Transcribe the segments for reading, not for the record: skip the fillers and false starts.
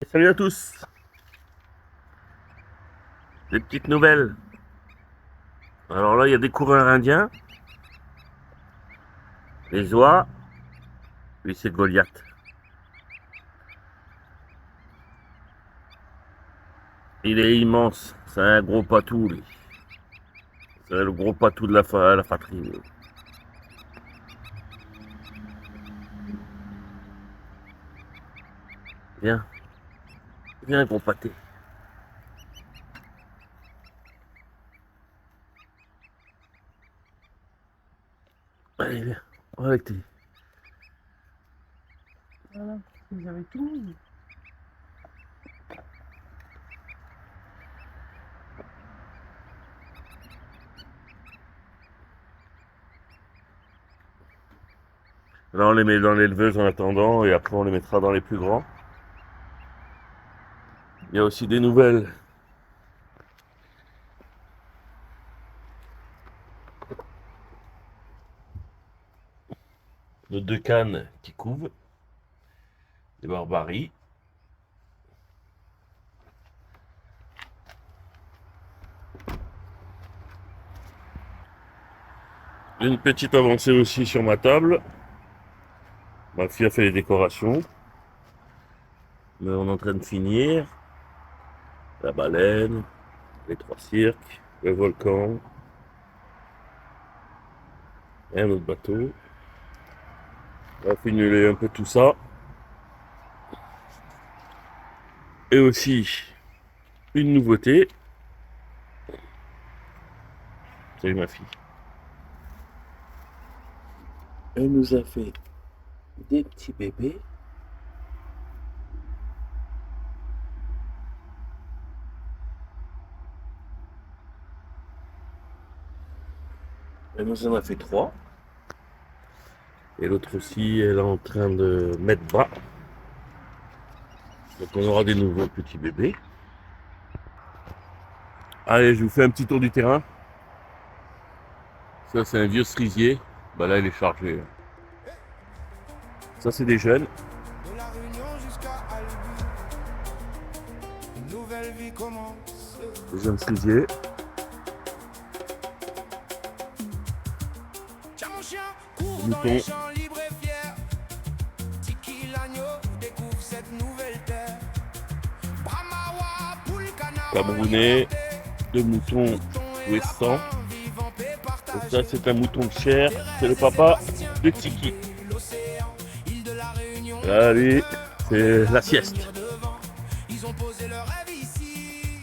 Salut à tous. Des petites nouvelles. Alors là, il y a des coureurs indiens, les oies, lui c'est Goliath. Il est immense, c'est un gros patou lui. C'est le gros patou de la fratrie. Lui. Viens, viens gros pâté. Allez, viens, on va avec tes. Voilà, vous avez tout. Là on les met dans l'éleveuse en attendant et après on les mettra dans les plus grands. Il y a aussi des nouvelles. De deux cannes qui couvent, des barbaries. Une petite avancée aussi sur ma table. Ma fille a fait les décorations. Mais on est en train de finir. La baleine, les trois cirques, le volcan, et un autre bateau. On va finir un peu tout ça. Et aussi, une nouveauté. Salut ma fille. Elle nous a fait des petits bébés. Elle nous en a fait trois. Et l'autre aussi, elle est en train de mettre bas. Donc on aura des nouveaux petits bébés. Allez, je vous fais un petit tour du terrain. Ça, c'est un vieux cerisier. Bah là, il est chargé. Ça, c'est des jeunes. De la Réunion jusqu'à Albi, une nouvelle vie commence. Des jeunes cerisiers. Tiens mon chien, cours dans les champs libres et fiers. Tiki l'agneau découvre cette nouvelle terre. Brahmawa, poule, canard, Camerounais, deux moutons ouestants. Et ça, c'est un mouton de chair. C'est le papa de Tiki. Là, lui, c'est la sieste. Ils ont posé leur rêve ici,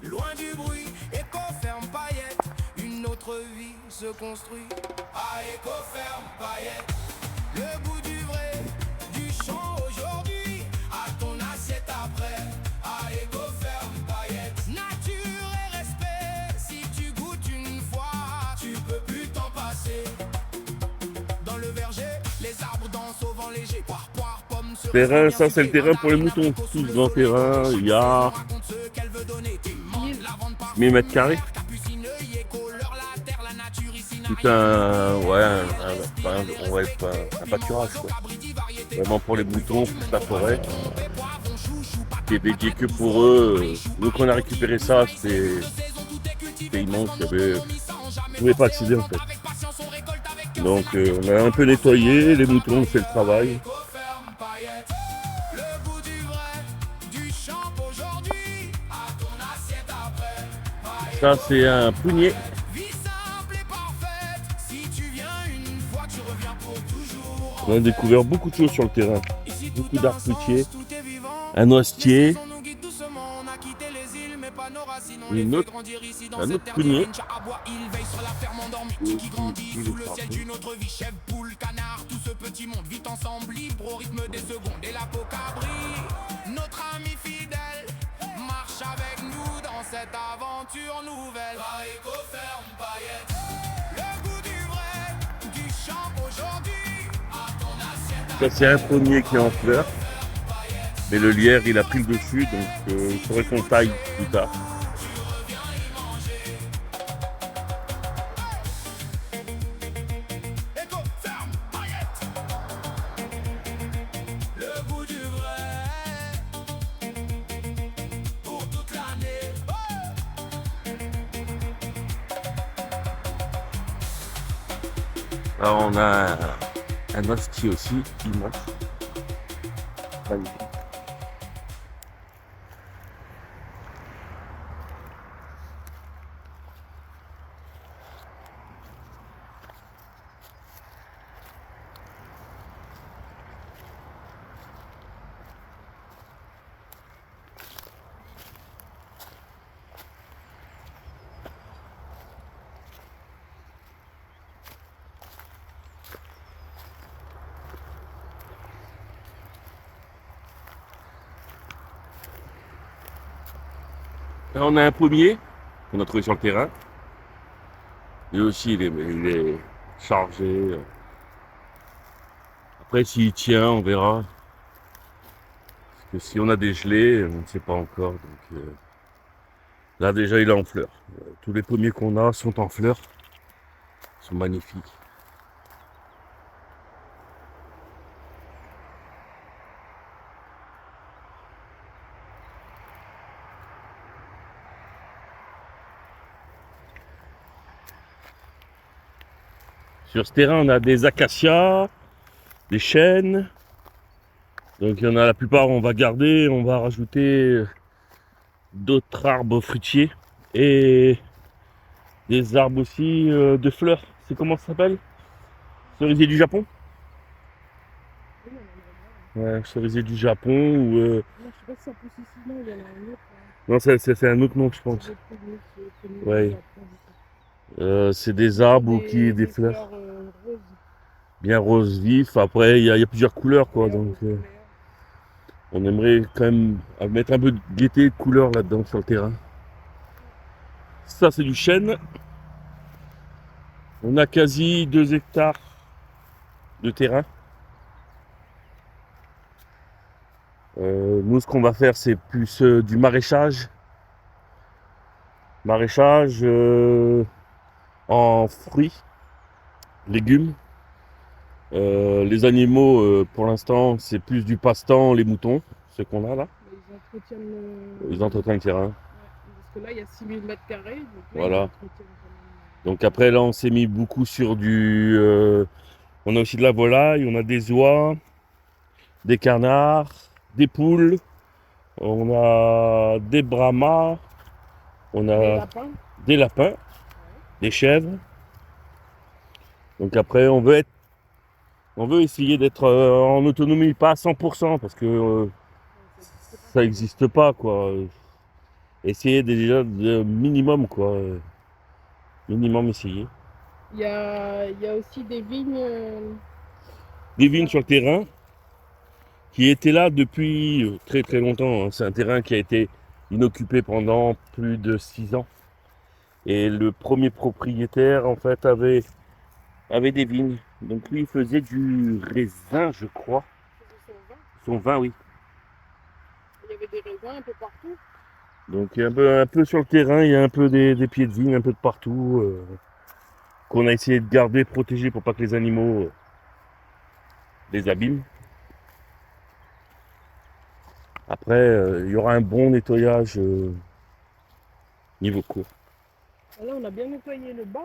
loin du bruit. Éco-ferme paillette, une autre vie se construit. À Éco-ferme paillette, le goût du vrai, du champ aujourd'hui, à ton assiette après. À Éco-ferme paillette, nature et respect. Si tu goûtes une fois, tu peux plus t'en passer. Dans le verger, les arbres dansent au vent léger. Terrain, ça c'est le terrain pour les moutons. Tout ce grand terrain, il y a 1000 mètres carrés. Tout un pâturage quoi. Vraiment pour les moutons, toute la forêt. Qui est dédié que pour eux. Donc on a récupéré ça, c'était immense. Je ne pouvais pas accéder en fait. Donc on a un peu nettoyé, les moutons ont fait le travail. Ça c'est un prunier. On a découvert beaucoup de choses sur le terrain. Beaucoup d'arbres fruitiers. Un noisetier. Un autre prunier. Notre ami fidèle marche avec nous dans cette aventure nouvelle. À Éco-ferme paillette, le goût du vrai, du champ aujourd'hui. À ton assiette. Ça c'est un pommier qui est en fleurs. Mais le lierre il a pris le dessus donc il faudrait qu'on taille plus tard. Alors on a un hostie aussi, immense. Magnifique. Là, on a un pommier qu'on a trouvé sur le terrain. Lui aussi, il est chargé. Après, s'il tient, on verra. Parce que si on a des gelées, on ne sait pas encore. Donc, là, déjà, il est en fleurs. Tous les pommiers qu'on a sont en fleurs. Ils sont magnifiques. Sur ce terrain, on a des acacias, des chênes. Donc, il y en a la plupart, on va garder. On va rajouter d'autres arbres fruitiers. Et des arbres aussi de fleurs. C'est comment ça s'appelle? Cerisier du Japon? Ouais, cerisier du Japon ou Non, je sais pas si ça pousse ici, non, il y en a un autre. non, c'est un autre nom, je pense. Ouais. C'est des arbres ou qui des fleurs Roses. bien rose vif. Après, il y a plusieurs couleurs, quoi. Claires, Donc, rose clair. on aimerait quand même mettre un peu de gaieté, de couleur là-dedans sur le terrain. Ça, c'est du chêne. On a quasi 2 hectares de terrain. Nous, ce qu'on va faire, c'est plus du maraîchage. Maraîchage en fruits, légumes. Les animaux, pour l'instant, c'est plus du passe-temps, les moutons, ceux qu'on a là. Mais ils entretiennent Ils entretiennent le terrain. Ouais, parce que là, il y a 6000 mètres carrés, donc là, Voilà. ils entretiennent quand même. Donc après, là, on s'est mis beaucoup sur du... on a aussi de la volaille, on a des oies, des canards, des poules, on a des brahmas, on Des a lapins. des lapins, Ouais. des chèvres. Donc après, on veut essayer d'être en autonomie, pas à 100%, parce que ça n'existe pas, quoi. Essayer déjà de minimum, quoi. Minimum essayer. Il y a aussi des vignes. Des vignes sur le terrain qui étaient là depuis très très longtemps, hein. C'est un terrain qui a été inoccupé pendant plus de 6 ans. Et le premier propriétaire, en fait, avait des vignes. Donc lui, il faisait du raisin, je crois. Son vin, oui. Il y avait des raisins un peu partout. Donc il y a un peu sur le terrain, il y a un peu des pieds de vigne, un peu de partout. Qu'on a essayé de garder, protéger pour pas que les animaux les abîment. Après, il y aura un bon nettoyage niveau cours. Là, on a bien nettoyé le bas.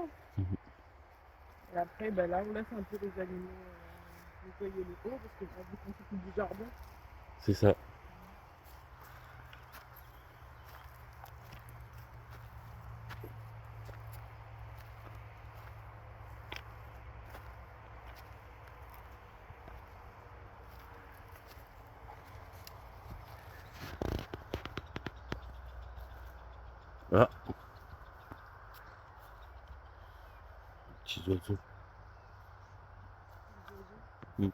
Et après, ben là, on laisse un peu les animaux nettoyer le haut, parce que vu qu'on s'occupe du jardin. C'est ça. Ah, petits oiseaux. Mm.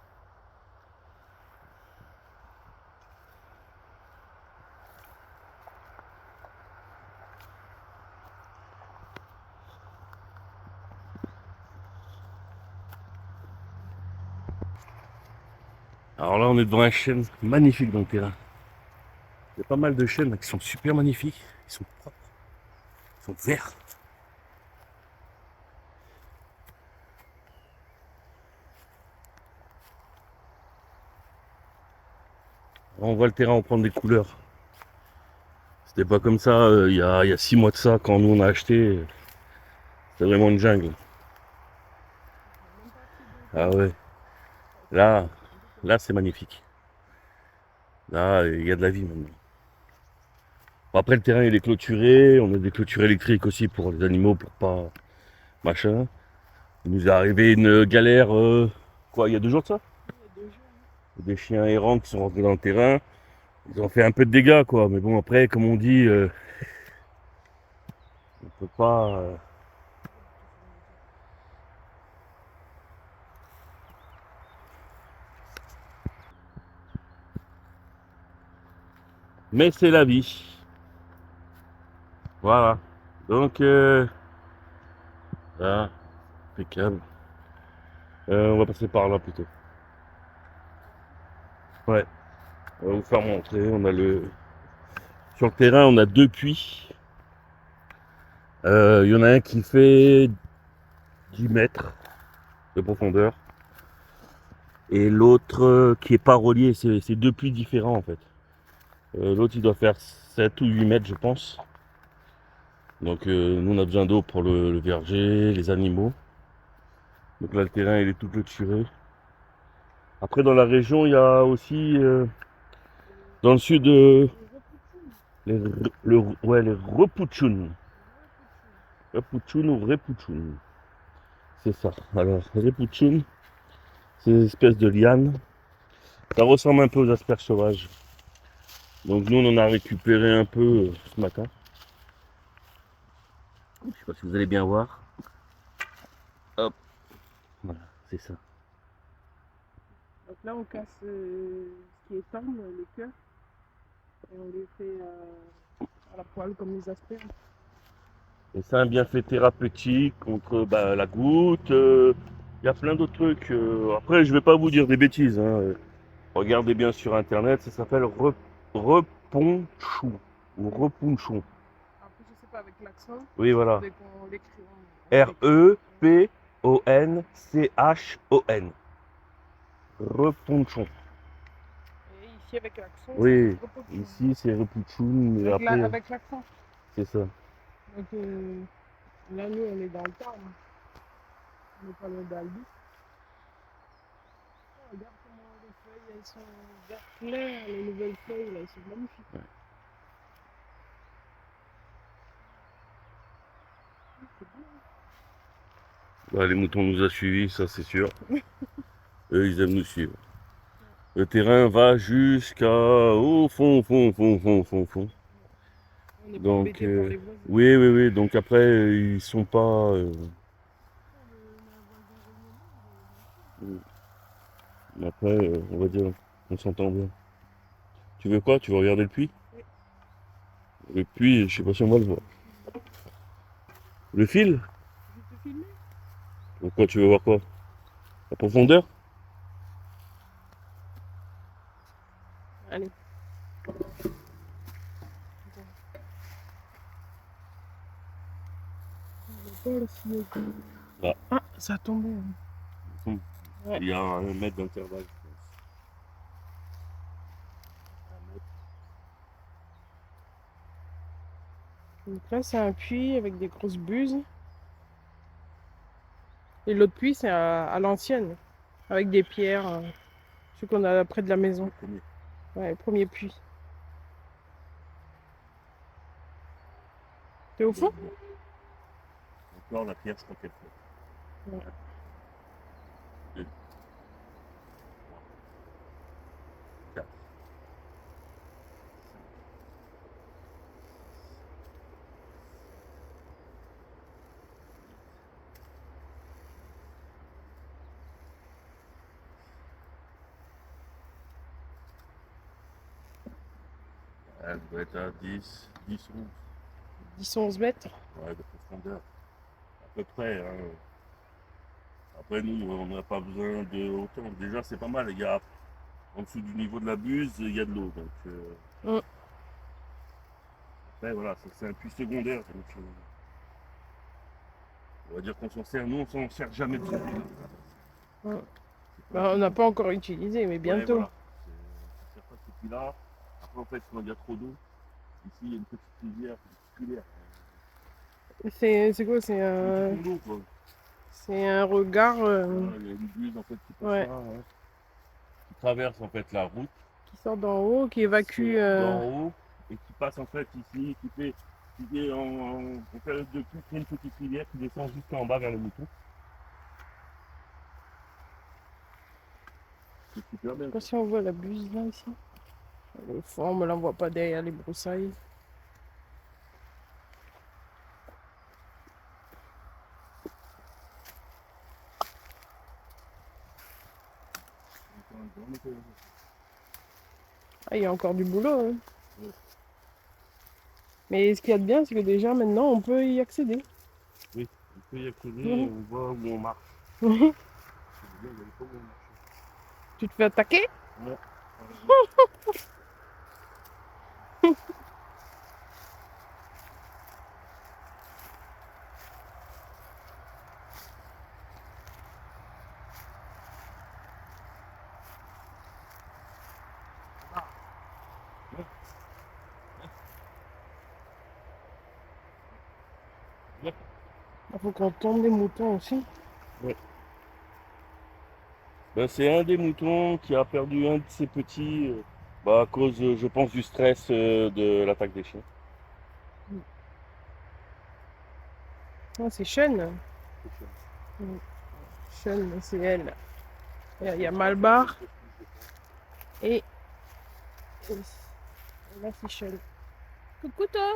Alors là, on est devant un chêne magnifique dans le terrain. Il y a pas mal de chênes là, qui sont super magnifiques. Ils sont propres. Ils sont verts. On voit le terrain en prendre des couleurs. C'était pas comme ça il y a 6 mois de ça quand nous on a acheté. C'était vraiment une jungle. Ah ouais. Là, là c'est magnifique. Là, il y a de la vie maintenant. Bon, après, le terrain, il est clôturé. On a des clôtures électriques aussi pour les animaux, pour pas... Machin. Il nous est arrivé une galère, quoi, il y a 2 jours de ça? Il y a 2 jours. Des chiens errants qui sont rentrés dans le terrain. Ils ont fait un peu de dégâts, quoi. Mais bon, après, comme on dit, on peut pas... Mais c'est la vie. Voilà. Donc, là, impeccable. On va passer par là plutôt. Ouais. On va vous faire montrer. On a le... Sur le terrain, on a 2 puits. Il y en a un qui fait 10 mètres de profondeur. Et l'autre qui est pas relié. C'est 2 puits différents en fait. L'autre, il doit faire 7 ou 8 mètres, je pense. Donc, nous, on a besoin d'eau pour le verger, les animaux. Donc là, le terrain, il est tout clôturé. Après, dans la région, il y a aussi, dans le sud, les Repouchounes. Repouchoun ou Repouchoun. C'est ça. Alors, Repouchoun, c'est une espèce de liane. Ça ressemble un peu aux asperges sauvages. Donc nous, on en a récupéré un peu ce matin. Je sais pas si vous allez bien voir. Hop. Voilà, c'est ça. Donc là, on casse ce qui est tendre, les cœurs, et on les fait à la poêle comme les asperges. Et c'est un bienfait thérapeutique contre la goutte. Il y a plein d'autres trucs. Après, je vais pas vous dire des bêtises, hein. Regardez bien sur internet, ça s'appelle reponchou ou repunchon. Après, je sais pas avec l'accent, Oui, voilà. dès qu'on l'écrit. Reponchon. Reponchon. Et ici, avec l'accent, Oui, c'est repoussé. ici c'est repunchoun, mais après, Avec l'accent. c'est ça. Donc là, nous, on est dans le Tarn. On n'est pas loin d'Albi. Oh, regarde comment les feuilles, elles sont vert clair. Les nouvelles feuilles, là, elles sont magnifiques. Ouais. C'est bien. Les moutons nous a suivis, ça c'est sûr. Eux, ils aiment nous suivre. Le terrain va jusqu'à au fond. On n'est pas Donc, embêté par les voisins. oui. Donc après, ils sont pas. Après, on va dire, on s'entend bien. Tu veux quoi? Tu veux regarder le puits? Oui. Le puits, je sais pas si on va le voir. Le fil? Je peux filmer? Pourquoi tu veux voir quoi? La profondeur? Allez. Ah. Ah, ça a tombé. Ouais. Il y a 1 mètre d'intervalle. Donc là, c'est un puits avec des grosses buses. Et l'autre puits, c'est à l'ancienne, avec des pierres. Ce qu'on a près de la maison. Ouais, le premier puits. T'es au fond? Encore la pierre, je crois qu'elle fait. Ouais. 2, 4. Elle doit être à 10, 10 ou 10 11 mètres. ouais, de profondeur. À peu près. Hein. Après, nous, on n'a pas besoin de autant. Déjà, c'est pas mal. Il y a, en dessous du niveau de la buse, il y a de l'eau. Donc, après, voilà, c'est un puits secondaire. Donc, on va dire qu'on s'en sert. Nous, on s'en sert jamais de ce puits-là. Bah, on n'a pas encore utilisé, mais bientôt. Ouais, voilà. On ne sert pas de ce puits-là. Après, en fait, quand il y a trop d'eau, ici, il y a une petite rivière, C'est quoi? C'est un petit cours d'eau, quoi. C'est un regard Voilà, il y a une buse en fait qui passe ouais, là, hein, qui traverse en fait la route, qui sort d'en haut, qui évacue. d'en haut et qui passe en fait ici, qui est en période de pluie, qui est une petite rivière qui descend jusqu'en bas vers le mouton. C'est super Je sais bien. pas si on voit la buse là ici. Au fond, on me l'envoie pas derrière les broussailles. Ah, il y a encore du boulot, hein. Ouais. Mais ce qu'il y a de bien, c'est que déjà maintenant on peut y accéder. Oui, on peut y accéder, Mhm. on voit où on marche. Tu C'est bien, il y a pas où on marche. te fais attaquer? Ouais. Il faut qu'on tombe des moutons aussi. Ouais. Ben, c'est un des moutons qui a perdu un de ses petits à cause, je pense, du stress de l'attaque des chiens. Ah, c'est Sean. Sean, c'est elle. Il y a Malbar et là c'est Sean. Coucou toi.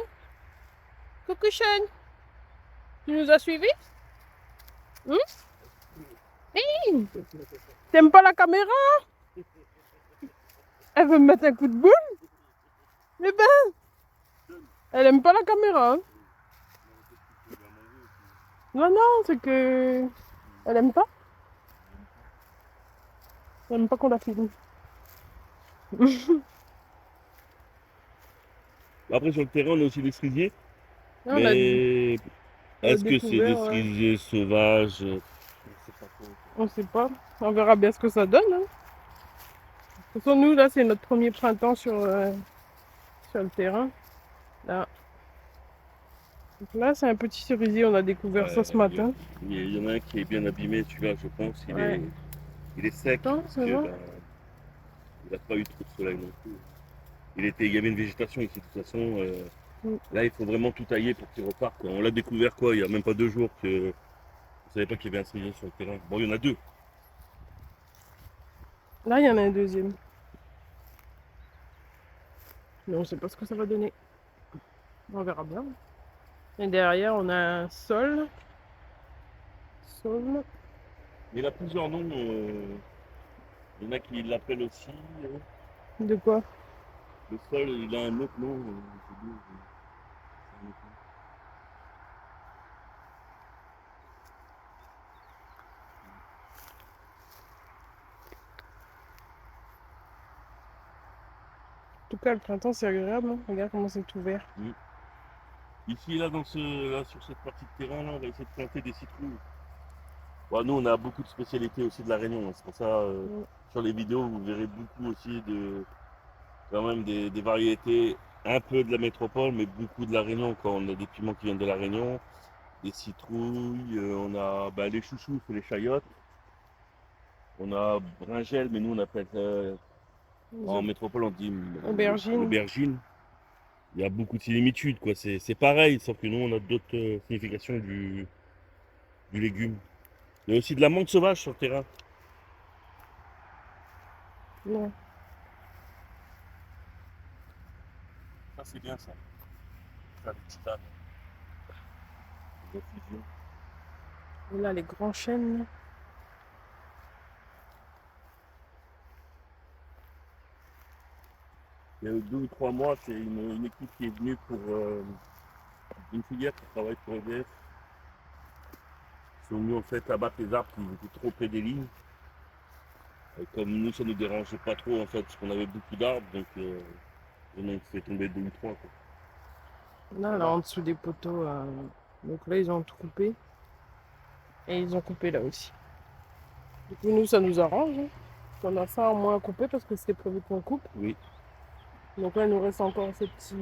Coucou Sean. Tu nous as suivis? Hey, t'aimes pas la caméra? Elle veut me mettre un coup de boule? Eh ben, elle aime pas la caméra, hein. Non, non, c'est que elle aime pas. Elle aime pas qu'on la filme. Après, sur le terrain, on a aussi des cerisiers, Là, mais on a est-ce que c'est des découvert, cerisiers sauvages? Je ne sais pas trop. on sait pas. On verra bien ce que ça donne, hein. De toute façon, nous, là, c'est notre premier printemps sur le terrain. Là, donc là c'est un petit cerisier, on a découvert ça ce matin. Il y en a un qui est bien abîmé, celui-là, je pense. Ouais. Il est sec Attends, parce c'est que bon. ben, il n'a pas eu trop de soleil non plus. Il y avait une végétation ici, de toute façon. Mm. Là, il faut vraiment tout tailler pour qu'il reparte, quoi. On l'a découvert quoi, il n'y a même pas 2 jours que on savait pas qu'il y avait un cerisier sur le terrain. Bon, il y en a deux. Là, il y en a un deuxième. Mais on sait pas ce que ça va donner. On verra bien. Et derrière, on a un sol. Saule. Il a plusieurs noms. Il y en a qui l'appellent aussi. De quoi? Le sol, il a un autre nom. J'ai oublié, c'est un autre nom. En tout cas, le printemps, c'est agréable, hein. Regarde comment c'est ouvert. Ici, là, là, sur cette partie de terrain, là, on va essayer de planter des citrouilles. Bon, nous, on a beaucoup de spécialités aussi de la Réunion, hein. C'est pour ça, Mm. sur les vidéos, vous verrez beaucoup aussi quand même des variétés un peu de la métropole, mais beaucoup de la Réunion. Quand on a des piments qui viennent de la Réunion, des citrouilles, on a les chouchous, c'est les chayottes. On a bringelle, mais nous, on appelle en métropole, on dit Aubergine. l'aubergine. Il y a beaucoup de similitudes, quoi. C'est pareil, sauf que nous, on a d'autres significations du légume. Il y a aussi de la menthe sauvage sur le terrain. Non. Ça, c'est bien ça. Ça, les titanes. Les infusions. Et là, les grands chênes, là. Il y a 2 ou 3 mois, c'est une équipe qui est venue pour une filière qui travaille pour EDF. Ils sont venus en fait abattre les arbres qui étaient trop près des lignes. Et comme nous, ça ne nous dérangeait pas trop en fait, parce qu'on avait beaucoup d'arbres, donc on en fait tomber 2 ou 3, quoi. Là, en dessous des poteaux. Donc là, ils ont tout coupé. Et ils ont coupé là aussi. Du coup, nous, ça nous arrange, hein. On a ça en moins à couper parce que c'était prévu qu'on coupe. Oui. Donc là, il nous reste encore ces petits.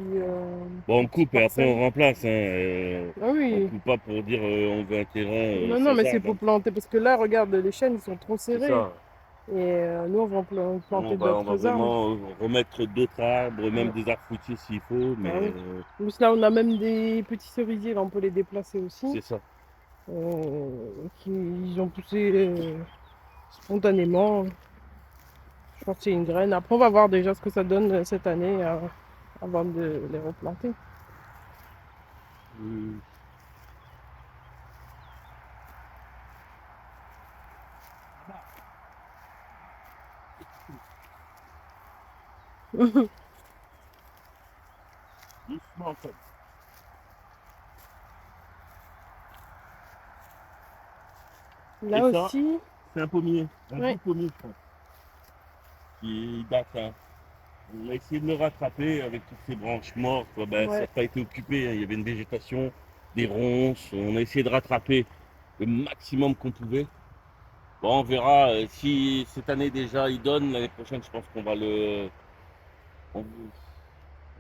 Bon, on coupe et après parcelles. on remplace. Hein, Ah on oui. coupe pas pour dire on veut un terrain Non, non, sans mais c'est arbre. pour planter. Parce que là, regarde, les chênes, ils sont trop C'est serrés. ça. Et nous, on va planter On va d'autres arbres. vraiment remettre d'autres arbres, même Ouais. des arbres fruitiers s'il faut, mais Ah oui. En plus, là, on a même des petits cerisiers. Là, on peut les déplacer aussi. c'est ça. Ils ont poussé spontanément. Je pense que c'est une graine. Après, on va voir déjà ce que ça donne cette année avant de les replanter. Doucement, comme. Là Et ça, aussi, c'est un pommier, un ouais. vieux pommier, je pense, qui date. Hein. On a essayé de le rattraper avec toutes ces branches mortes. Ben, ça n'a Ouais. pas été occupé. Hein. Il y avait une végétation, des ronces. On a essayé de rattraper le maximum qu'on pouvait. Bon, on verra si cette année déjà il donne. L'année prochaine, je pense qu'on va on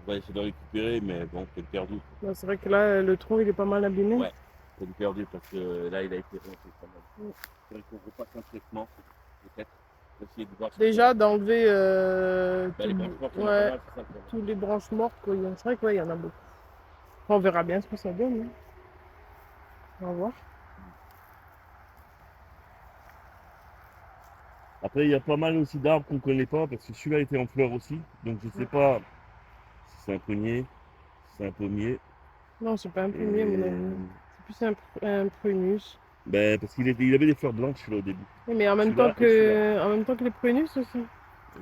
va essayer de le récupérer, mais bon, peine perdue. Bah, c'est vrai que là, le tronc, il est pas mal abîmé. Ouais, peine perdue parce que là, il a été ronflé quand même. Mm. C'est vrai qu'on repasse un traitement, peut-être. Essayer de voir si Déjà, d'enlever les branches mortes, il y en a pas ouais, mal, c'est ça le problème. tous les branches mortes. Quoi. C'est vrai qu'il y en a beaucoup. Enfin, on verra bien ce que ça donne. Hein. On va voir. Après, il y a pas mal aussi d'arbres qu'on ne connaît pas parce que celui-là était en fleurs aussi. Donc, je ne sais pas si c'est un prunier, si c'est un pommier. Non, c'est pas un pommier, à mon avis. C'est plus un prunus. Ben, parce il avait des fleurs blanches là au début. Oui, mais en même Celui-là et celui-là. en même temps que les prunus aussi.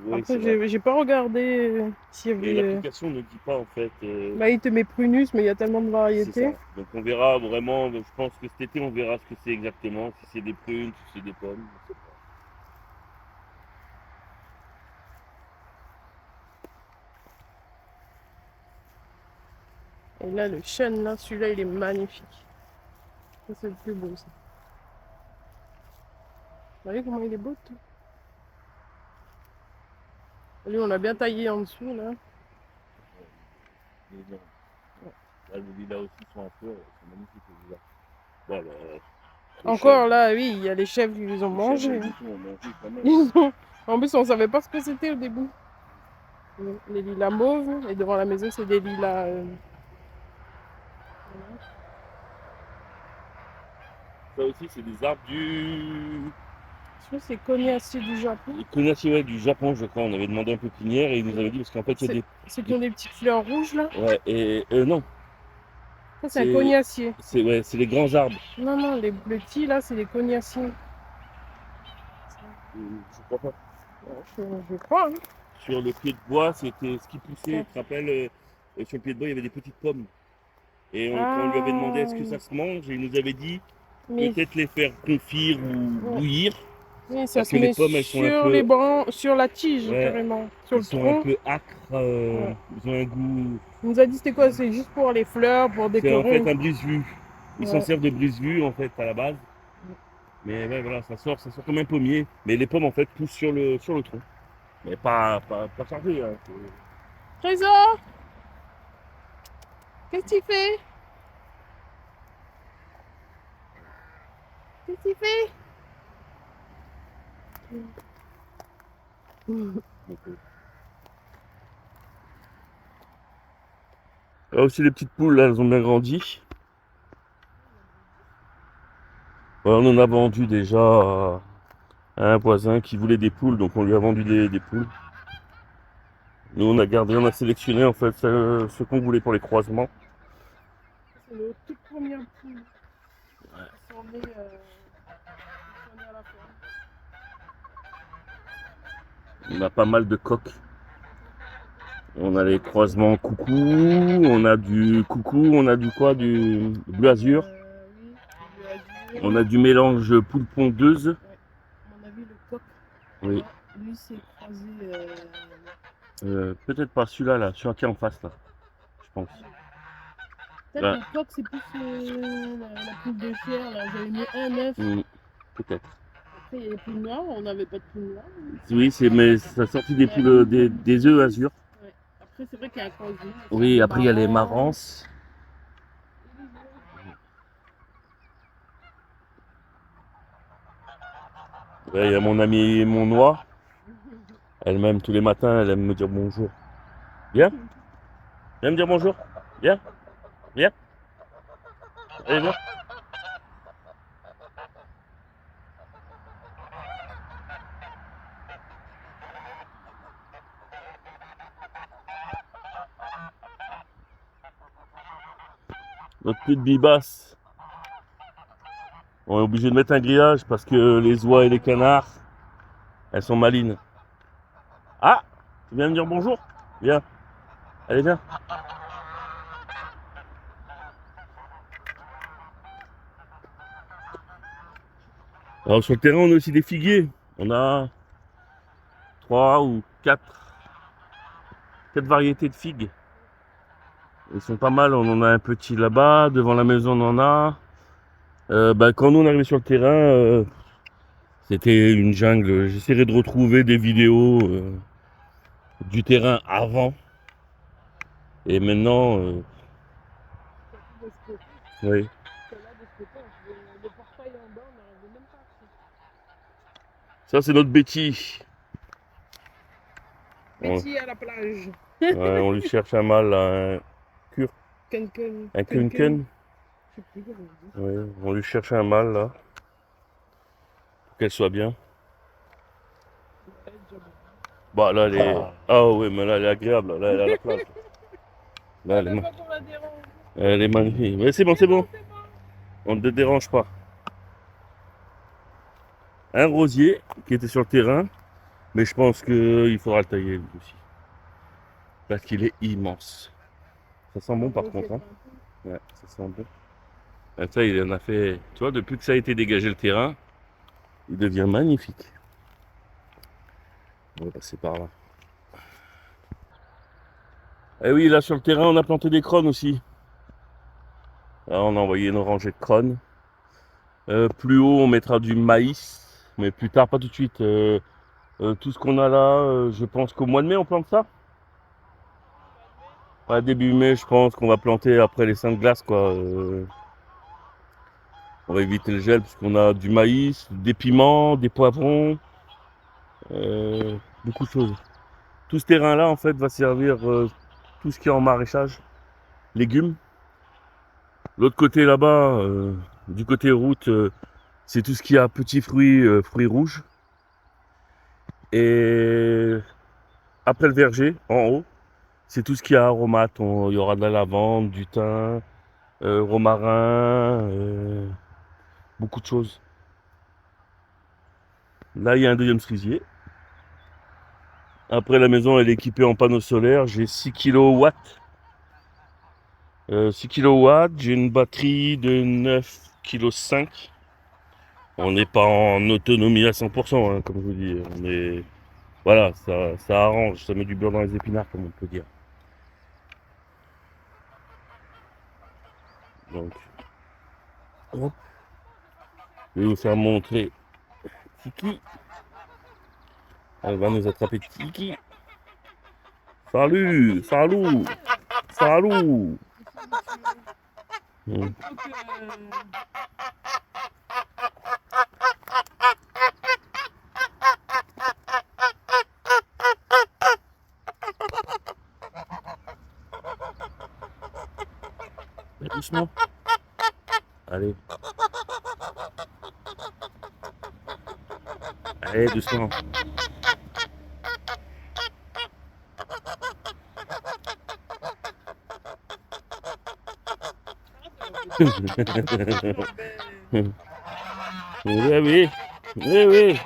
Oui, c'est Après, vrai. j'ai pas regardé s'il y Et avait. l'application ne dit pas en fait. Bah, il te met prunus, mais il y a tellement de C'est ça. variétés. Donc on verra vraiment, je pense que cet été on verra ce que c'est exactement, si c'est des prunes, si c'est des pommes. Je sais pas. Et là, le chêne, là, celui-là, il est magnifique. Ça, c'est le plus beau, ça. Vous voyez comment il est beau, tout. Lui, on l'a bien taillé en dessous, là. Mais non. Là, le lilas aussi sont un peu, c'est magnifique le lilas. Voilà. Encore là, oui, il y a les chèvres qui les ont mangés. Les chèvres, ont mangé quand même. Ils ont... En plus, on savait pas ce que c'était au début. Les lilas mauves, et devant la maison, c'est des lilas. Ça aussi, c'est des arbres Je crois que c'est cognacier du Japon. des Konashi, ouais, du Japon, je crois. On avait demandé un pépinière et ils nous avaient dit parce qu'en fait, il y a des. Ceux qui ont des petites fleurs rouges, là. Ouais, et non, Ça, c'est un cognacier. c'est les grands arbres. Non, non, les petits, là, c'est des cognaciers. Je crois pas. Je crois, hein. Sur le pied de bois, c'était ce qui poussait. Ouais. Tu te rappelles, sur le pied de bois, il y avait des petites pommes. Et quand on lui avait demandé est-ce que ça se mange, il nous avait dit Mais peut-être les faire confire ou bouillir. oui, ça Parce se que les met pommes, elles sont un sur peu. les branches, sur la tige, Ouais, carrément. Sur elles le sont un tronc. peu âcres. Ouais. Ils ont un goût. Il nous a dit c'était quoi? C'est juste pour les fleurs, pour C'est en décorer. fait un brise-vue. Ils s'en Ouais. servent de brise-vue en fait à la base. Mais ouais, voilà, ça sort comme un pommier. Mais les pommes en fait poussent sur le tronc. Mais pas chargées. Hein. Trésor, qu'est-ce que tu fais? Qu'est-ce que tu fais? Là aussi les petites poules, là, elles ont bien grandi. Ouais, on en a vendu déjà à un voisin qui voulait des poules, donc on lui a vendu des poules. Nous on a gardé, on a sélectionné en fait ce qu'on voulait pour les croisements. C'est nos toutes premières poules. Qui sont nées à la ferme. On a pas mal de coques. On a les croisements coucou, on a du coucou, on a du quoi, du bleu azur. Oui, du azur. On a du mélange poule pondeuse. Ouais. On a vu le coq. Oui. Lui, c'est croisé. Peut-être pas celui-là, là, celui qui est en face là, je pense. Peut-être Là. le coq, c'est plus la poule de chair. Là, j'avais mis un œuf. Peut-être. Après, il y a les poules noires. On n'avait pas de poules noires. Oui, mais ça a sorti des poules, des œufs azur. Ouais. Après, c'est vrai qu'il y a un croisement. Oui, après il y a les marances. Ouais, il y a mon ami mon noix. Elle m'aime tous les matins, elle aime me dire bonjour. Viens, viens me dire bonjour. Viens, viens. Allez, viens. Notre petite bibasse. On est obligé de mettre un grillage parce que les oies et les canards, elles sont malines. Ah, tu viens me dire bonjour? Viens. Allez, viens. Alors sur le terrain, on a aussi des figuiers. On a 3 ou 4 variétés de figues. Ils sont pas mal. On en a un petit là-bas. Devant la maison, on en a. Quand nous on est arrivé sur le terrain, c'était une jungle. J'essaierai de retrouver des vidéos du terrain avant. Et maintenant, oui. Ça, c'est notre Betty. Betty à la plage. Ouais, on lui cherche un mâle, un Kunken. un kunken. Je sais plus comment on dit. Ouais, on lui cherche un mâle là. Pour qu'elle soit bien. Bah là, elle est. Ah oui, mais là, elle est agréable. Là, elle est à la plage. Là, elle est magnifique. Mais c'est bon, c'est bon. On ne te dérange pas. Un rosier qui était sur le terrain. Mais je pense qu'il faudra le tailler lui aussi. Parce qu'il est immense. Ça sent bon par contre. Hein. Ouais, ça sent bon. Et ça, il en a fait. Tu vois, depuis que ça a été dégagé le terrain, il devient magnifique. On va passer par là. Et oui, là sur le terrain, on a planté des crônes aussi. Là, on a envoyé une rangée de crônes. Plus haut, on mettra du maïs. Mais plus tard, pas tout de suite. Tout ce qu'on a là, je pense qu'au mois de mai, on plante ça. Ouais, début mai, je pense qu'on va planter après les seins de glace, quoi. On va éviter le gel parce qu'on a du maïs, des piments, des poivrons, beaucoup de choses. Tout ce terrain-là, en fait, va servir tout ce qui est en maraîchage, légumes. L'autre côté là-bas, du côté route, c'est tout ce qui a petits fruits, fruits rouges. Et après le verger, en haut, c'est tout ce qui a aromates. Il y aura de la lavande, du thym, romarin, beaucoup de choses. Là, il y a un deuxième cerisier. Après, la maison, elle est équipée en panneaux solaires. J'ai 6 kW. 6 kW. J'ai une batterie de 9,5 kg. On n'est pas en autonomie à 100%, hein, comme je vous dis. On est... Voilà, ça arrange. Ça met du beurre dans les épinards, comme on peut dire. Donc, hop. Je vais vous faire montrer Tiki. Elle va nous attraper Tiki. Salut, salut, salut. Doucement. Allez. Allez, doucement. Oui, oui. Oui,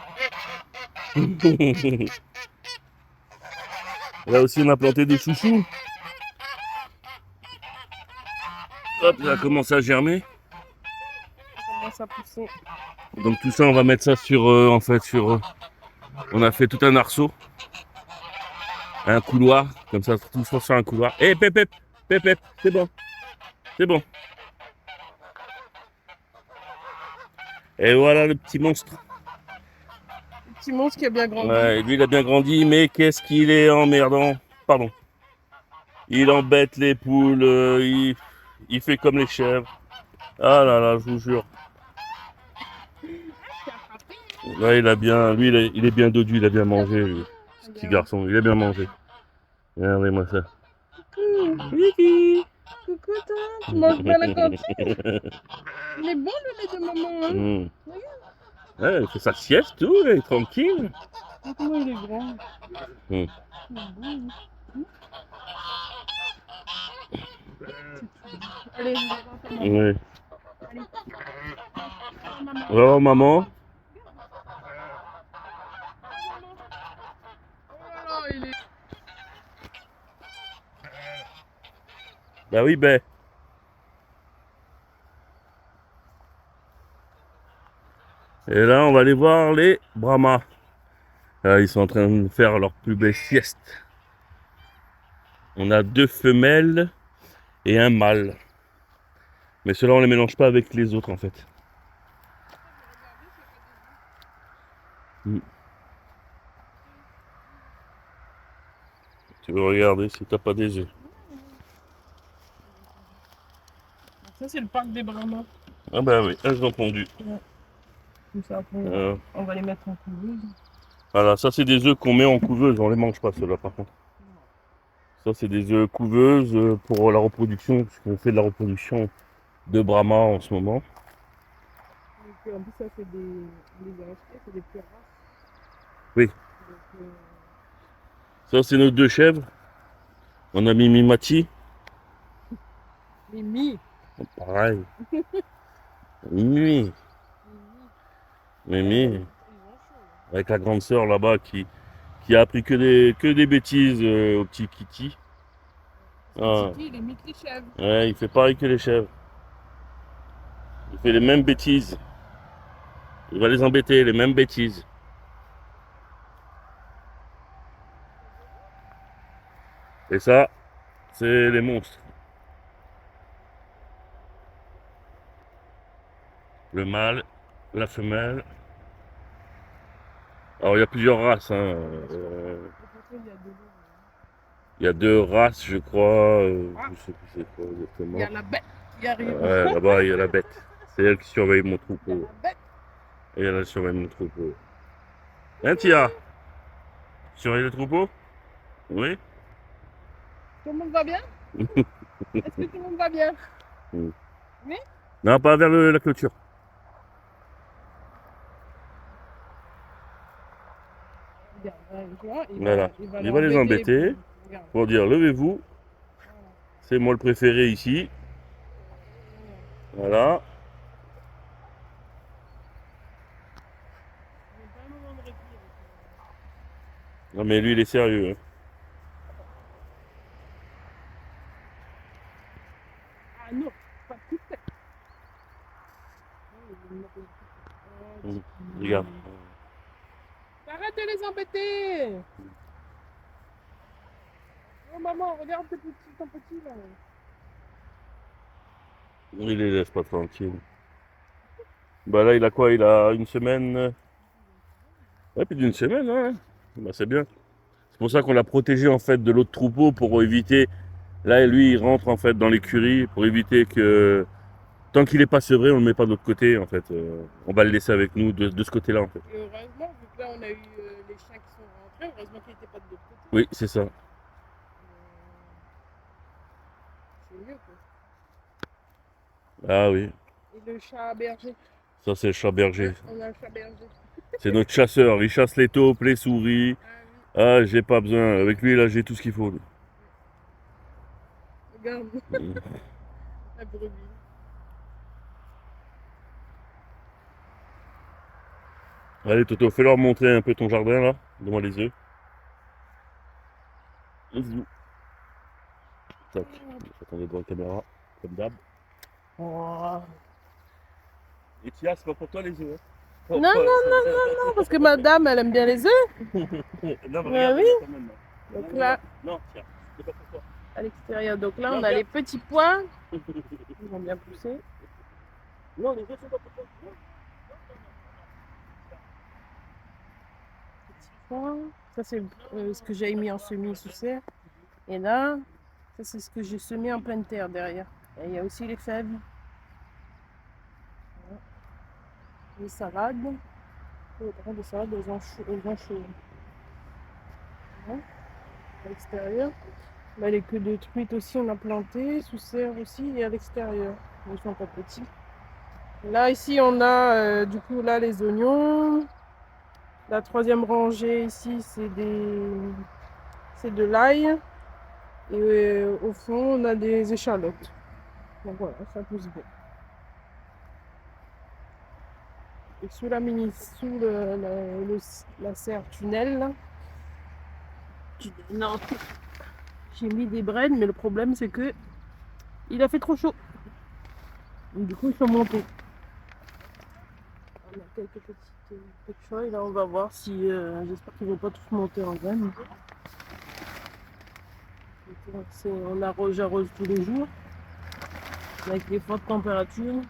oui. Là aussi, on a planté des chouchous. Hop, ça a commencé à germer. Ça commence à pousser. Donc tout ça, on va mettre ça sur, en fait, sur. On a fait tout un arceau, un couloir, comme ça, tout ça sur un couloir. Eh, pep, pep, pep, pep, c'est bon, c'est bon. Et voilà le petit monstre. Le petit monstre qui a bien grandi. Ouais, lui, il a bien grandi, mais qu'est-ce qu'il est emmerdant. Pardon. Il embête les poules, il fait comme les chèvres. Ah là là, je vous jure. Là, il a bien, lui, il est bien dodu, il a bien mangé, lui. Ce petit garçon, il a bien mangé. Regardez-moi ça. Vicky, coucou toi, tu manges bien la cantine. Il est bon le lait de maman, hein. Mmh. Ouais, il fait sa sieste, tout, il est tranquille. Comment il est grand. Mmh. Allez, je vais voir ta maman. Ouais. Allez. Maman. On va voir maman. Oh, il est... Bah oui, ben. Et là, on va aller voir les Brahmas. Là, ils sont en train de faire leur plus belle sieste. On a 2 femelles et un mâle. Mais ceux-là, on les mélange pas avec les autres, en fait. Mm. Tu veux regarder si t'as pas des œufs. Ça, c'est le parc des Brahmas. Ah bah oui, elles ont pondu. Comme ça, après, Euh, on va les mettre en couveuse. voilà, ça c'est des œufs qu'on met en couveuse, on les mange pas ceux-là par contre. Ça c'est des œufs couveuses pour la reproduction, puisqu'on fait de la reproduction de Brahma en ce moment. Et puis, en plus, ça, c'est des... Les achetés, c'est des plus races. Oui. Donc, Ça c'est nos 2 chèvres. On a Mimi Mati, Mimi. pareil. Mimi, Mimi, Ils ont chaud. avec la grande sœur là-bas qui a appris que des bêtises au petit Kitty. Ah, Titi, il imite les chèvres. ouais, il fait pareil que les chèvres. Il fait les mêmes bêtises. Il va les embêter, les mêmes bêtises. Et ça, c'est les monstres. Le mâle, la femelle. Alors, il y a plusieurs races. Hein. Il y a 2 races, je crois. Je sais plus c'est quoi Il exactement. y a la bête qui arrive. Ouais, là-bas, il y a la bête. C'est elle qui surveille mon Il y a troupeau. la bête. Et elle surveille mon troupeau. Hein, Tia? Tu surveilles le troupeau? Oui? Tout le monde va bien? Est-ce que tout le monde va bien? Non, pas vers la clôture. Regarde, tu vois, Voilà. il va Il va les embêter. Regarde. Pour dire, levez-vous. C'est moi le préféré ici. Voilà. Non, mais lui, il est sérieux. Hein. Ah non, pas tout de suite. Regarde. Arrête de les embêter. Oh maman, regarde ton petit là. Il les laisse pas tranquilles. Bah là, il a quoi? Il a une semaine. Ouais, plus d'une semaine, hein. Bah, c'est bien. C'est pour ça qu'on l'a protégé en fait de l'autre troupeau pour éviter. Là, lui, il rentre en fait dans l'écurie pour éviter que. Tant qu'il n'est pas sevré, on ne le met pas de l'autre côté en fait. On va le laisser avec nous de ce côté-là en fait. Et heureusement, vu que là on a eu les chiens qui sont rentrés, heureusement qu'il n'était pas de l'autre côté. Oui, c'est ça. C'est mieux quoi. Ah oui. Et le chat berger. Ça, c'est le chat berger. On a un chat berger. C'est notre chasseur. Il chasse les taupes, les souris. Ah oui, Ah, j'ai pas besoin. Avec lui, là, j'ai tout ce qu'il faut. Lui. regarde, la brebis. Allez, Toto, fais-leur montrer un peu ton jardin, là. Donne-moi les œufs. Bisous. Tac. Attendez devant la caméra, comme d'hab. Oh. Et Tia, c'est pas pour toi les œufs. Hein. Non, non, parce que madame, elle aime bien les œufs. Non, mais Ouais, regarde, oui. quand même, là. Donc là, Non, tiens, c'est pas pour toi. à l'extérieur, donc là, Non, on a regarde. les petits pois. Ils vont bien pousser. Non, les œufs, c'est pas pour toi. Petits pois. Ça, c'est ce que j'ai mis en semis sous serre. Et là, Ça, c'est ce que j'ai semé en pleine terre derrière. Et il y a aussi les fèves. Voilà. Les salades. Les salades, elles ont chaud. Voilà. À l'extérieur. Là, les queues de truite aussi, on a planté. Sous serre aussi et à l'extérieur. Ils sont pas petits. Là, ici, on a du coup là les oignons. La troisième rangée ici, c'est de l'ail. Et au fond, on a des échalotes. Donc voilà, ça pousse bien. Et sous la serre tunnel, là, non, j'ai mis des braises, mais le problème c'est que il a fait trop chaud. Donc, du coup, ils sont montés. On a quelques petites feuilles. Là, on va voir si. J'espère qu'ils vont pas tous monter en graines. J'arrose tous les jours. Avec les fortes températures.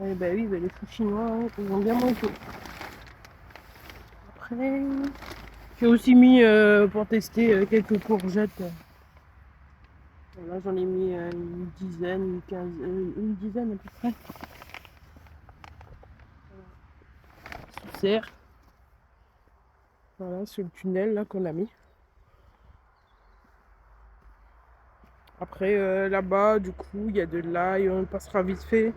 Eh ben oui, ben les choux chinois, hein, ils ont bien monté. Après, j'ai aussi mis pour tester quelques courgettes. Là, j'en ai mis une dizaine, une dizaine à peu près. Sous serre. Voilà, sur le tunnel là qu'on a mis. Après, là-bas, du coup, il y a de l'ail, on passera vite fait.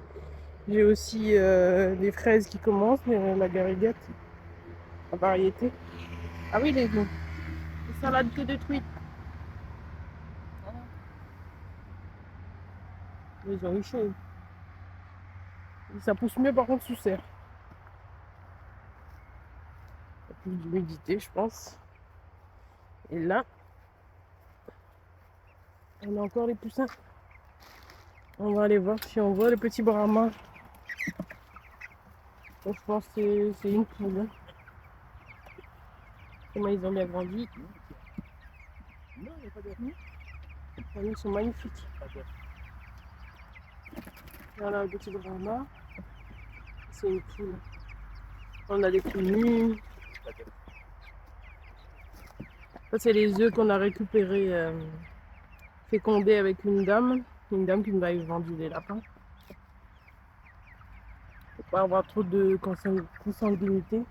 J'ai aussi des fraises qui commencent, la gariguette, la variété. Ah oui, les salades que de truite. Ils ont eu chaud. Ça pousse mieux par contre sous serre. Il y a plus d'humidité, je pense. Et là, on a encore les poussins. On va aller voir si on voit le petit brahma. Donc, je pense que c'est une poule. Hein. Comment ils ont bien grandi. Ils sont magnifiques. Voilà le petit brahma. C'est une poule. On a des poules nues. Ça, c'est les œufs qu'on a récupérés, fécondés avec une dame qui nous avait vendu des lapins. Faut pas avoir trop de consanguinité.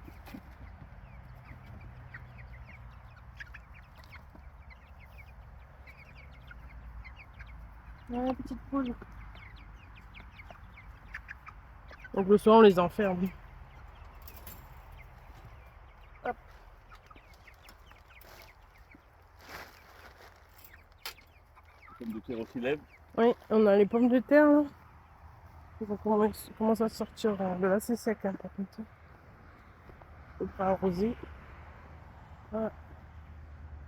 Ouais, petite poule. Donc le soir, on les enferme. Hop. Les pommes de terre aussi lèvent. Oui, on a les pommes de terre là. Ils vont commencer à sortir de là, c'est sec hein, par contre. Faut pas arroser. Voilà.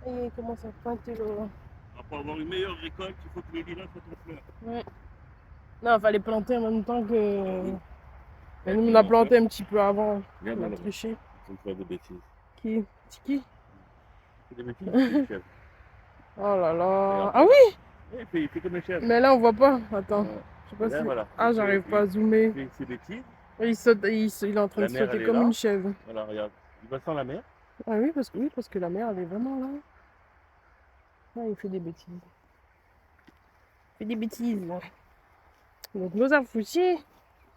Et il commence à pointer le. Pour avoir une meilleure récolte, il faut que les lilas soient en fleurs. Ouais. Non, il fallait planter en même temps que. Mais nous, on a planté un petit peu avant. On a triché. On fait des bêtises. Qui? Tiki? C'est des bêtises, c'est le chef. Oh là là. Regarde. Ah oui! Il fait comme un chef. Mais là, on voit pas. Attends. Je sais pas Là, si. voilà. Ah, j'arrive pas à zoomer. Il fait ses bêtises. Il saute, il est en train La de mer, sauter elle est comme là. une chèvre. Voilà, regarde. Il va sans la mer. Ah oui, parce que la mer, elle est vraiment là. Ah, il fait des bêtises. Il fait des bêtises. Donc, nos arbres fruitiers.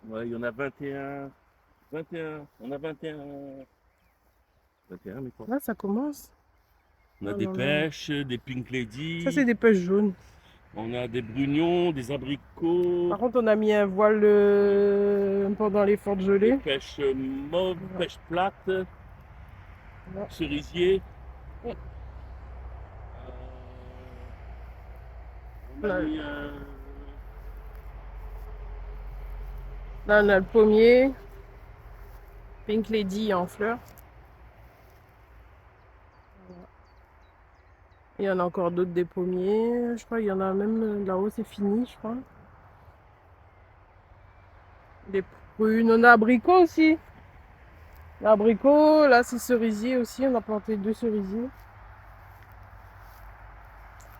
Ouais, il y en a 21. 21. On a 21. 21, mais quoi? Là, ça commence. On a Oh des là là. pêches, des pink lady. Ça, c'est des pêches jaunes. On a des brugnons, des abricots. Par contre, on a mis un voile pendant les fortes Des gelées. pêches mauves, pêches plates. Ouais. Cerisier. Ouais. On a Là. mis Là, on a le pommier. Pink Lady en fleurs. Voilà. Il y en a encore d'autres des pommiers. Je crois qu'il y en a même là-haut, c'est fini, je crois. Des prunes. On a abricots aussi. L'abricot, là, c'est cerisier aussi. On a planté 2 cerisiers.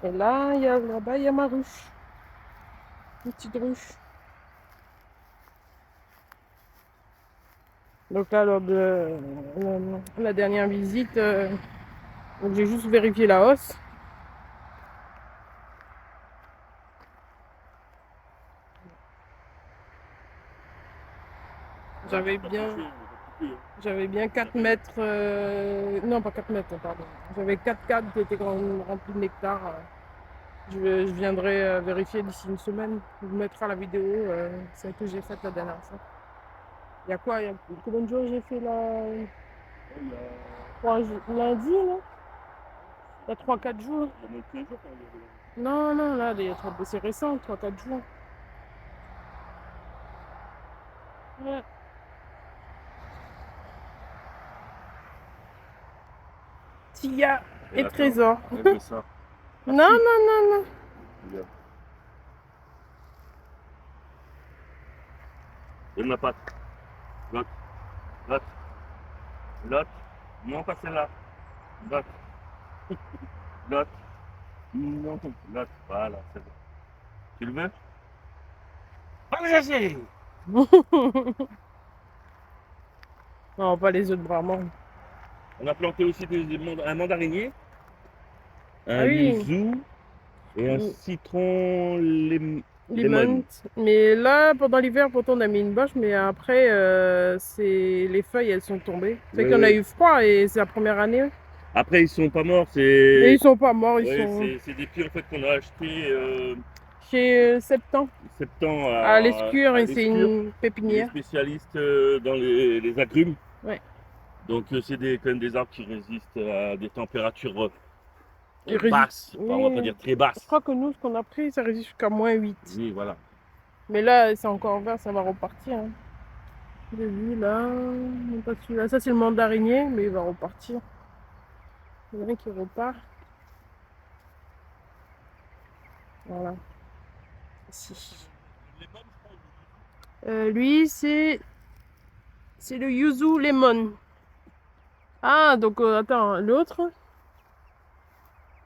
Et là, là-bas, il y a ma ruche. Une petite ruche. Donc là, lors de la dernière visite, donc j'ai juste vérifié la hausse. J'avais bien 4 mètres, non pas 4 mètres, pardon. J'avais 4 cadres qui étaient remplis de nectar. Je viendrai vérifier d'ici une semaine. Je vous mettrai la vidéo, celle que j'ai faite la dernière fois. Il y a quoi? Il y a combien de jours j'ai fait là? Lundi, là? Il y a 3-4 jours. Non, non, là, c'est récent, 3-4 jours. Ouais. Tia et Trésor. Non, non, non, non. Donne ma patte. L'autre. L'autre. L'autre. Non, pas celle-là. L'autre. L'autre. Non, l'autre. Voilà, c'est bon. Tu le veux? Pas chercher. Non, pas les autres Brahmans. On a planté aussi un mandarinier, un Ah oui. yuzu et un citron Lemon. lemon. Mais là, pendant l'hiver, pourtant, on a mis une bâche, mais après, les feuilles, elles sont tombées. C'est Oui, qu'on a oui. eu froid et c'est la première année. Après, ils sont pas morts, Mais c'est ils sont pas morts, ils ouais, sont c'est des pieds en fait qu'on a achetés chez Septembre. septembre À l'Escure, à et c'est l'Escure. une Il est pépinière. spécialiste dans les agrumes. Ouais. Donc c'est quand même des arbres qui résistent à des températures Ils résistent. basses. Enfin, on va pas dire très Je basses. crois que nous, ce qu'on a pris, ça résiste jusqu'à -8. Oui, voilà. Mais là, c'est encore vert, ça va repartir. Hein. J'ai vu là, non, pas celui-là. Ça, c'est le mandarinier, mais il va repartir. Il y en a un qui repart. Voilà. Ici. Lui, c'est le yuzu lemon. Ah, donc attends, l'autre.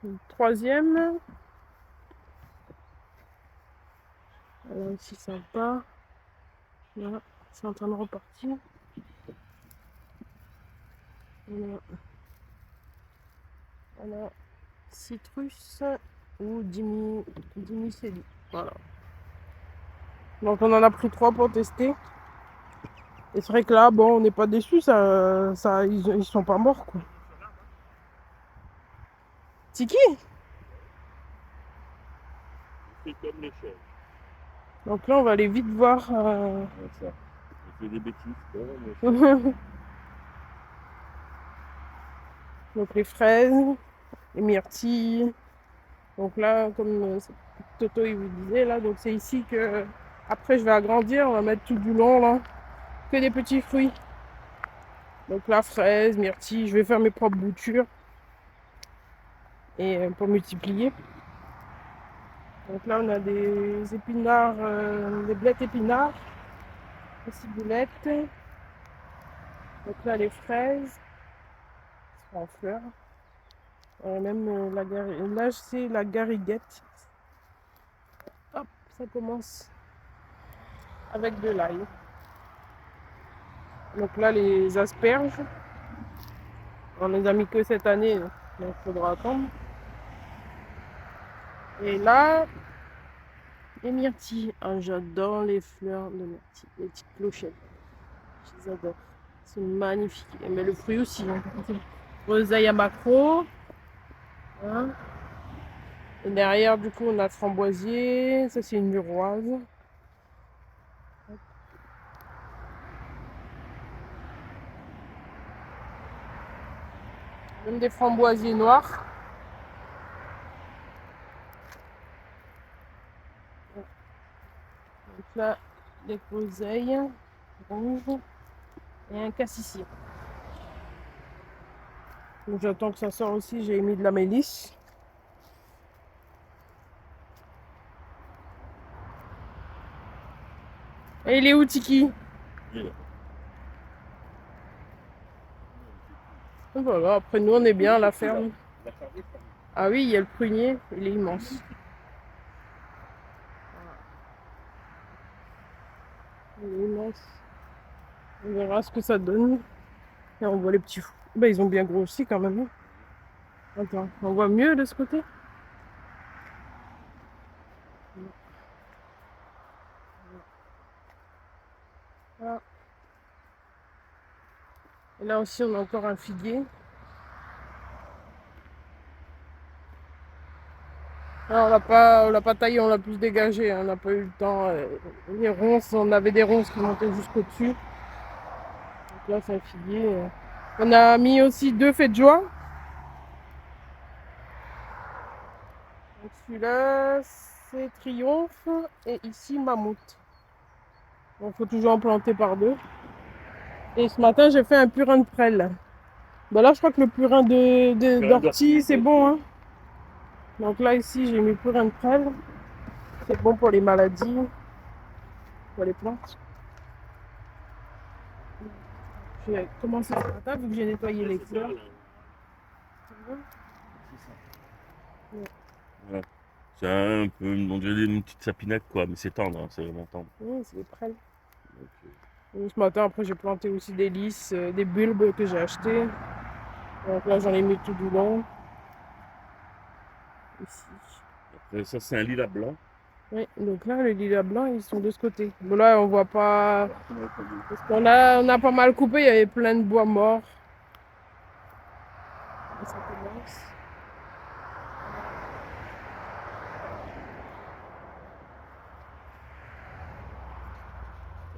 Le troisième. Alors ici, ça part. Là, c'est en train de repartir. Voilà. Citrus ou Dimiceli. Voilà. Donc on en a pris 3 pour tester. Et c'est vrai que là, bon, on n'est pas déçus, ils sont pas morts, quoi. Tiki? C'est comme les chèvres. Donc là, on va aller vite voir. Ouais, ça. On fait des bêtises. Quoi, mais... Donc les fraises, les myrtilles. Donc là, comme Toto il vous disait, là, donc c'est ici que après je vais agrandir, on va mettre tout du long là, que des petits fruits. Donc la fraise, myrtille, je vais faire mes propres boutures et pour multiplier. Donc là on a des épinards, des blettes épinards, des ciboulettes. Donc là les fraises sont en fleurs. Même là c'est la gariguette. Hop, ça commence avec de l'ail. Donc là les asperges, on les a mis que cette année, donc il faudra attendre. Et là, les myrtilles. Ah, j'adore les fleurs de myrtille, les petites clochettes. Je les adore. C'est magnifique. Mais le fruit aussi. Hein. Groseille à macro. Hein. Et derrière, du coup, on a le framboisier. Ça, c'est une muroise. Même des framboisiers noirs. Donc là, des groseilles rouges et un cassissier. Donc j'attends que ça sorte aussi, j'ai mis de la mélisse. Et il est où Tiki? Voilà, après nous on est bien à la ferme. Ah oui, il y a le prunier, il est immense. Il est immense. On verra ce que ça donne. Et on voit les petits fous. Bah, ils ont bien grossi quand même. Hein. Attends, on voit mieux de ce côté? Voilà. Et là aussi, on a encore un figuier. Là, on l'a pas taillé, on l'a plus dégagé. Hein. On n'a pas eu le temps. Les ronces, on avait des ronces qui montaient jusqu'au-dessus. Donc là, c'est un figuier. On a mis aussi 2 feux de joie. Donc celui-là, c'est Triomphe. Et ici, Mammouth. Donc, il faut toujours en planter par 2. Et ce matin, j'ai fait un purin de prêle. Bah là, je crois que le purin d'ortie, c'est bon. Hein. Donc là, ici, j'ai mis purin de prêle. C'est bon pour les maladies, pour les plantes. J'ai commencé ce matin, vu que j'ai nettoyé les fleurs. Voilà. C'est un peu, on dirait une petite sapinette, quoi, mais c'est tendre, hein, c'est vraiment tendre. Oui, c'est des prêles. Donc, Et ce matin, après, j'ai planté aussi des lys, des bulbes que j'ai achetés. Donc là, j'en ai mis tout du long. Ici. après, ça, c'est un lilas blanc. Oui, donc là, les lilas blancs, ils sont de ce côté. Bon, là, on voit pas. Parce qu'on a pas mal coupé, il y avait plein de bois morts. Et ça commence.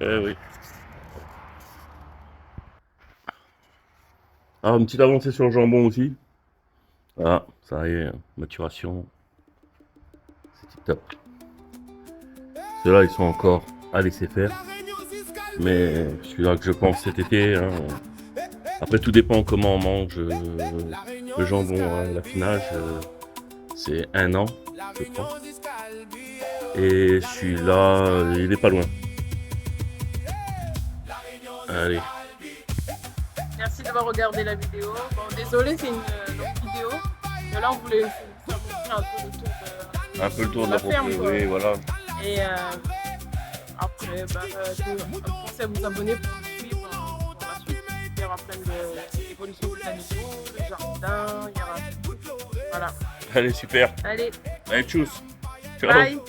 Eh oui. Ah, une petite avancée sur le jambon aussi. Ah, ça y est, hein, maturation. C'est tip top. Ceux-là, ils sont encore à laisser faire. Mais celui-là que je pense cet été. Hein, après, tout dépend comment on mange le jambon à l'affinage. C'est 1 an, je crois. Et celui-là, il est pas loin. Allez. Merci d'avoir regardé la vidéo. Bon, désolé, c'est une longue vidéo. Mais là, on voulait faire montrer un peu le tour de Un peu le tour de la ferme, quoi. propriété, voilà. Et après, pensez à vous abonner pour nous suivre pour la suite. Il y aura plein d'évolutions des animaux, le jardin, il y aura... Voilà. Allez, super. Allez, Allez, tchuss. Ciao. bye.